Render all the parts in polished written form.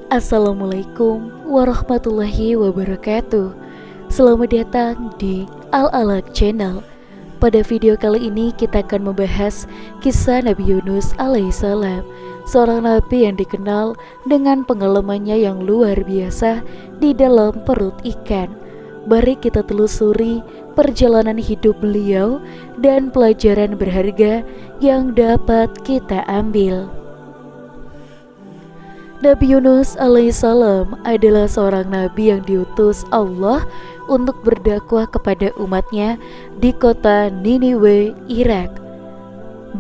Assalamualaikum warahmatullahi wabarakatuh. Selamat datang di Al-Alaq Channel. Pada video kali ini kita akan membahas kisah Nabi Yunus alaihissalam, seorang nabi yang dikenal dengan pengalamannya yang luar biasa di dalam perut ikan. Mari kita telusuri perjalanan hidup beliau dan pelajaran berharga yang dapat kita ambil. Nabi Yunus alaihissalam adalah seorang nabi yang diutus Allah untuk berdakwah kepada umatnya di kota Niniwe, Irak.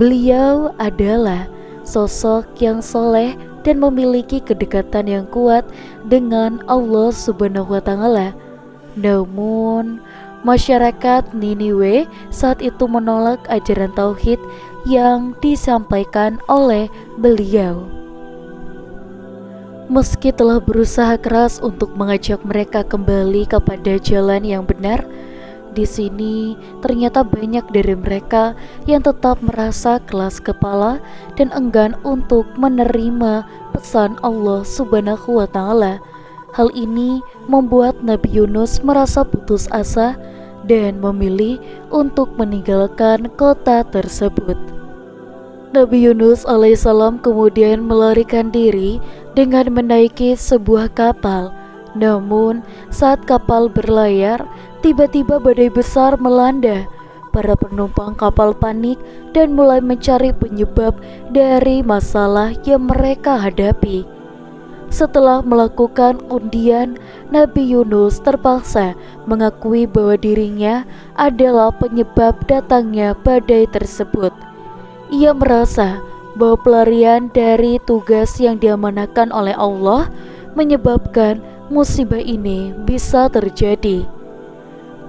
Beliau adalah sosok yang soleh dan memiliki kedekatan yang kuat dengan Allah Subhanahu wa Ta'ala. Namun, masyarakat Niniwe saat itu menolak ajaran tauhid yang disampaikan oleh beliau. Meski telah berusaha keras untuk mengajak mereka kembali kepada jalan yang benar, di sini ternyata banyak dari mereka yang tetap merasa keras kepala dan enggan untuk menerima pesan Allah Subhanahu wa Ta'ala. Hal ini membuat Nabi Yunus merasa putus asa dan memilih untuk meninggalkan kota tersebut. Nabi Yunus alaihissalam kemudian melarikan diri dengan menaiki sebuah kapal. Namun saat kapal berlayar, tiba-tiba badai besar melanda. Para penumpang kapal panik dan mulai mencari penyebab dari masalah yang mereka hadapi. Setelah melakukan undian, Nabi Yunus terpaksa mengakui bahwa dirinya adalah penyebab datangnya badai tersebut. Ia merasa bahwa pelarian dari tugas yang diamanahkan oleh Allah menyebabkan musibah ini bisa terjadi.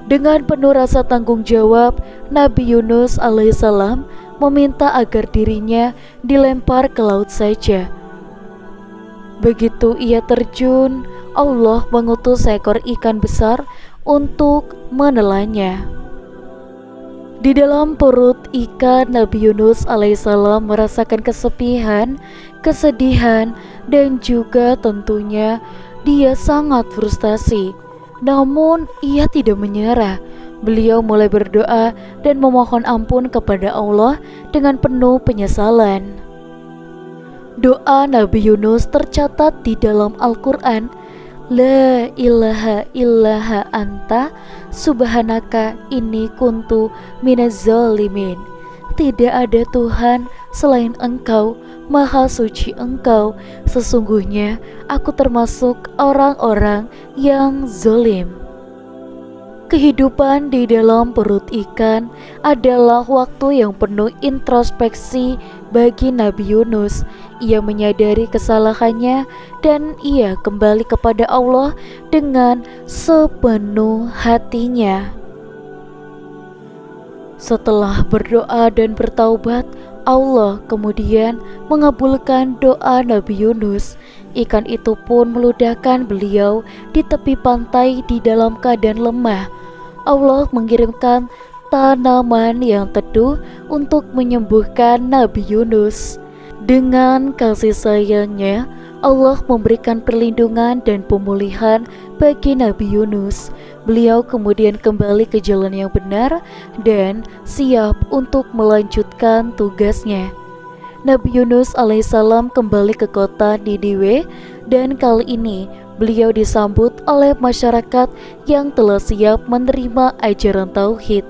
Dengan penuh rasa tanggung jawab, Nabi Yunus alaihissalam meminta agar dirinya dilempar ke laut saja. Begitu ia terjun, Allah mengutus seekor ikan besar untuk menelannya. Di dalam perut ikan, Nabi Yunus alaihissalam merasakan kesepian, kesedihan, dan juga tentunya dia sangat frustasi. Namun ia tidak menyerah. Beliau mulai berdoa dan memohon ampun kepada Allah dengan penuh penyesalan. Doa Nabi Yunus tercatat di dalam Al-Quran. La ilaha illaha anta subhanaka inni kuntu minaz zalimin. Tidak ada Tuhan selain Engkau, Maha Suci Engkau. Sesungguhnya aku termasuk orang-orang yang zalim. Kehidupan di dalam perut ikan adalah waktu yang penuh introspeksi bagi Nabi Yunus. Ia menyadari kesalahannya dan ia kembali kepada Allah dengan sepenuh hatinya. Setelah berdoa dan bertaubat, Allah kemudian mengabulkan doa Nabi Yunus. Ikan itu pun meludahkan beliau di tepi pantai di dalam keadaan lemah. Allah mengirimkan tanaman yang teduh untuk menyembuhkan Nabi Yunus. Dengan kasih sayangnya, Allah memberikan perlindungan dan pemulihan bagi Nabi Yunus. Beliau kemudian kembali ke jalan yang benar dan siap untuk melanjutkan tugasnya. Nabi Yunus alaihissalam kembali ke kota Niniwe dan kali ini beliau disambut oleh masyarakat yang telah siap menerima ajaran tauhid.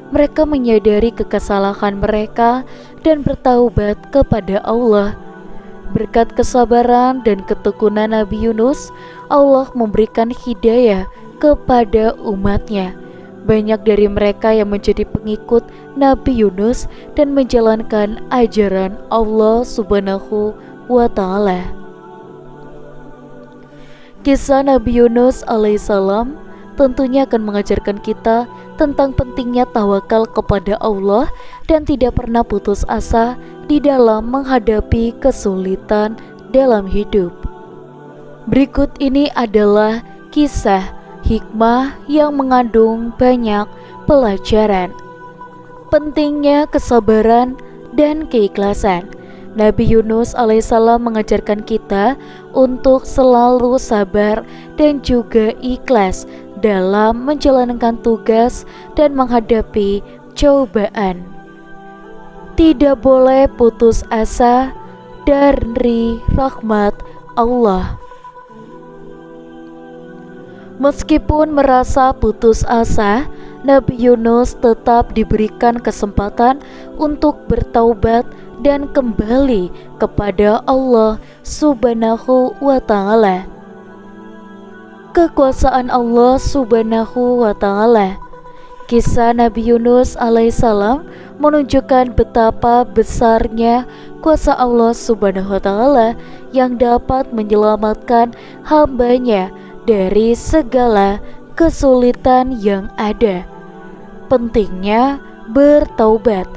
Mereka menyadari kesalahan mereka dan bertaubat kepada Allah. Berkat kesabaran dan ketekunan Nabi Yunus, Allah memberikan hidayah kepada umatnya. Banyak dari mereka yang menjadi pengikut Nabi Yunus dan menjalankan ajaran Allah Subhanahu wa Ta'ala. Kisah Nabi Yunus alaihissalam tentunya akan mengajarkan kita tentang pentingnya tawakal kepada Allah dan tidak pernah putus asa di dalam menghadapi kesulitan dalam hidup. Berikut ini adalah kisah hikmah yang mengandung banyak pelajaran. Pentingnya kesabaran dan keikhlasan. Nabi Yunus alaihissalam mengajarkan kita untuk selalu sabar dan juga ikhlas dalam menjalankan tugas dan menghadapi cobaan. Tidak boleh putus asa dari rahmat Allah. Meskipun merasa putus asa, Nabi Yunus tetap diberikan kesempatan untuk bertaubat dan kembali kepada Allah Subhanahu wa Ta'ala. Kekuasaan Allah Subhanahu wa Ta'ala. Kisah Nabi Yunus alaihissalam menunjukkan betapa besarnya kuasa Allah Subhanahu wa Ta'ala yang dapat menyelamatkan hambanya dari segala kesulitan yang ada. Pentingnya bertaubat.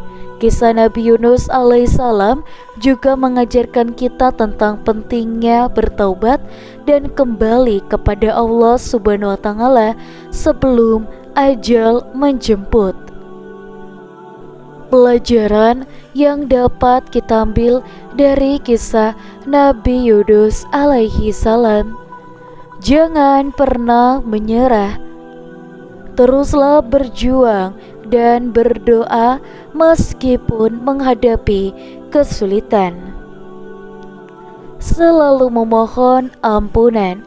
Kisah Nabi Yunus alaihissalam juga mengajarkan kita tentang pentingnya bertaubat dan kembali kepada Allah Subhanahu wa Ta'ala sebelum ajal menjemput. Pelajaran yang dapat kita ambil dari kisah Nabi Yunus alaihi salam. Jangan pernah menyerah. Teruslah berjuang dan berdoa meskipun menghadapi kesulitan. Selalu memohon ampunan.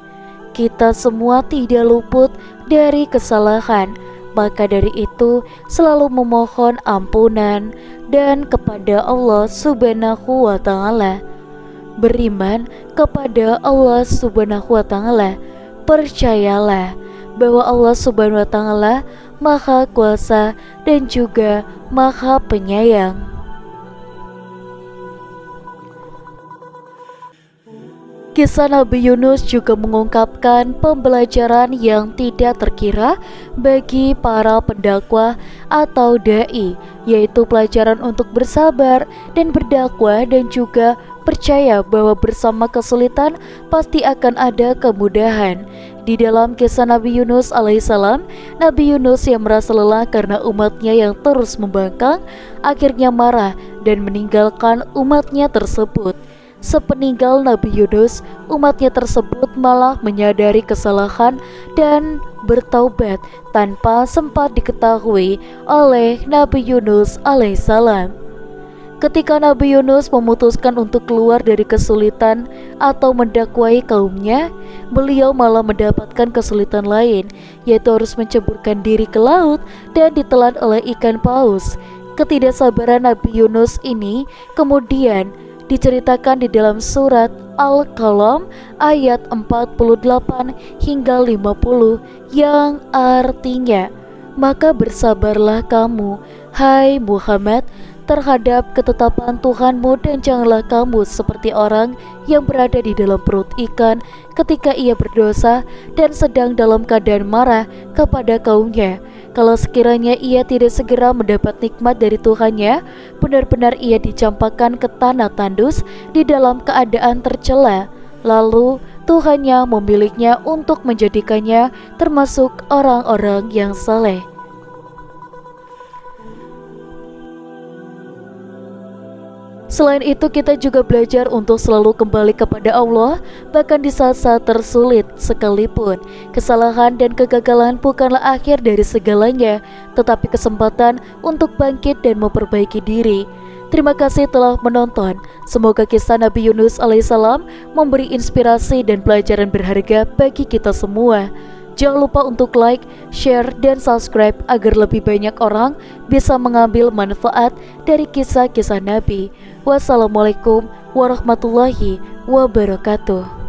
Kita semua tidak luput dari kesalahan, maka dari itu selalu memohon ampunan dan kepada Allah Subhanahu wa Ta'ala. Beriman kepada Allah Subhanahu wa Ta'ala. Percayalah bahwa Allah Subhanahu wa Ta'ala Maha Kuasa dan juga Maha Penyayang. Kisah Nabi Yunus juga mengungkapkan pembelajaran yang tidak terkira bagi para pendakwah atau dai, yaitu pelajaran untuk bersabar dan berdakwah dan juga percaya bahwa bersama kesulitan pasti akan ada kemudahan. Di dalam kisah Nabi Yunus alaihissalam, Nabi Yunus yang merasa lelah karena umatnya yang terus membangkang, akhirnya marah dan meninggalkan umatnya tersebut. Sepeninggal Nabi Yunus, umatnya tersebut malah menyadari kesalahan dan bertaubat tanpa sempat diketahui oleh Nabi Yunus alaihissalam. Ketika Nabi Yunus memutuskan untuk keluar dari kesulitan atau mendakwai kaumnya, beliau malah mendapatkan kesulitan lain, yaitu harus menceburkan diri ke laut dan ditelan oleh ikan paus. Ketidaksabaran Nabi Yunus ini kemudian diceritakan di dalam surat Al-Qalam ayat 48 hingga 50 yang artinya, "Maka bersabarlah kamu, hai Muhammad, terhadap ketetapan Tuhanmu, dan janganlah kamu seperti orang yang berada di dalam perut ikan ketika ia berdosa dan sedang dalam keadaan marah kepada kaumnya. Kalau sekiranya ia tidak segera mendapat nikmat dari Tuhannya, benar-benar ia dicampakkan ke tanah tandus di dalam keadaan tercela. Lalu Tuhannya memilihnya untuk menjadikannya termasuk orang-orang yang saleh." Selain itu, kita juga belajar untuk selalu kembali kepada Allah, bahkan di saat-saat tersulit sekalipun. Kesalahan dan kegagalan bukanlah akhir dari segalanya, tetapi kesempatan untuk bangkit dan memperbaiki diri. Terima kasih telah menonton. Semoga kisah Nabi Yunus alaihissalam memberi inspirasi dan pelajaran berharga bagi kita semua. Jangan lupa untuk like, share, dan subscribe agar lebih banyak orang bisa mengambil manfaat dari kisah-kisah Nabi. Wassalamualaikum warahmatullahi wabarakatuh.